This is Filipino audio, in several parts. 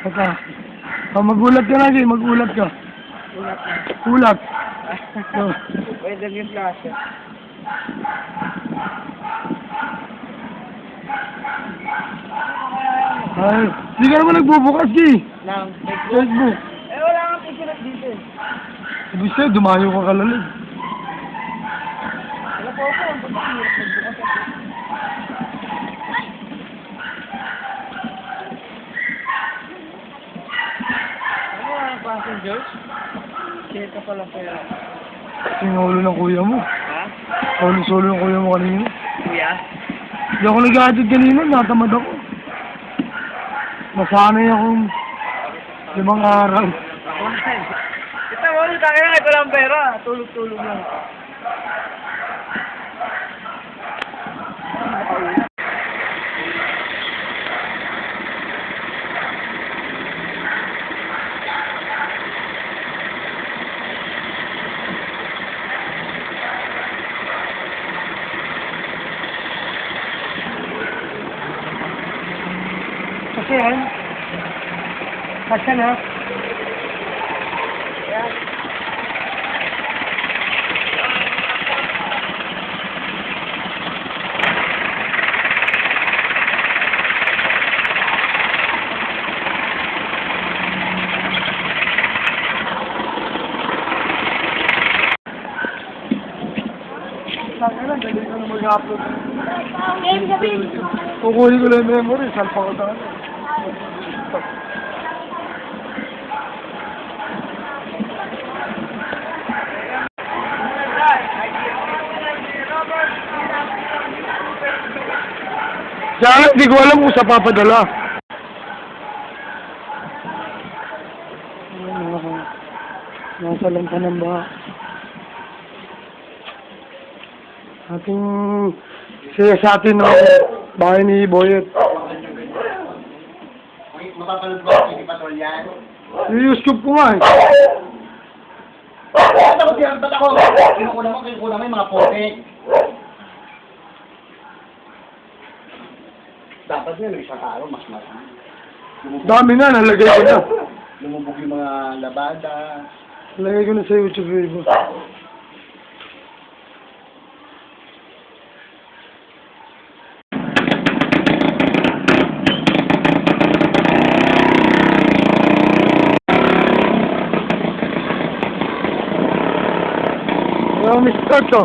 Baka. Oh, magulat ka na, Jay. Magulat ka. Ulat na. Ulat. Oh. Pwede yung klase. Ay, hindi ka naman nagbubukas, Jay. Nang Facebook. wala kang pisulat dito eh. Ibig sa'yo, dumayo ka kalalig. Wala po ako. Ba't ang hirap magbukas ako? Ano ang passengers? Share ka pala pera. Sinulo ng kuya mo. Ha? Solo ng kuya mo kanina. Kuya? Hindi ako nag-aadid kanina, natamad ako. Nasanay akong 5 araw. Ako na. Ito mo, tayo na ito lang pera. Tulog-tulog lang. Kasi yan. Kasi na. Dali ka na mag-upload. Kukunin ko lang yung memory, salpa ko tayo. Kaya hindi ko alam kung sa papadala. Nasa lampa ng baha. Ating siya sa atin ng bahay ni Boyet. Mapapanood ko ang Patrol yan. I-YouTube ko nga eh. Ba't ako? Kinukuna mo yung mga pote. Dapat yan, isang araw, mas marami. Dami na, nalagay ko na. Lumubog yung mga labada. Nalagay ko na sa YouTube video. Mr. to.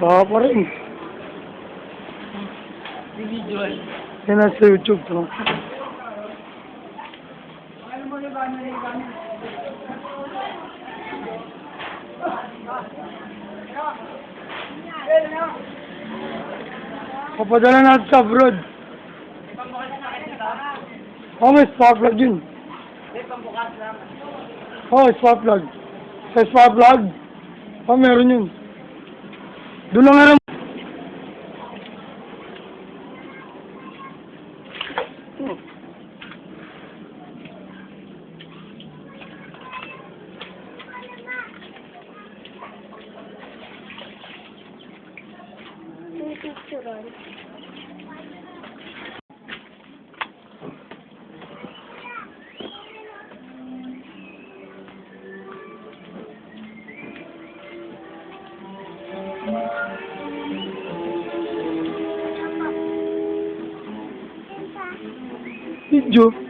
Baka pa rin. Individual. Yan na sa YouTube to. Papadala natin sa abroad. Oh, may spark plug yun. Oh, spark plug. Sa spark plug. Oh, meron yun. Doon lang nga video.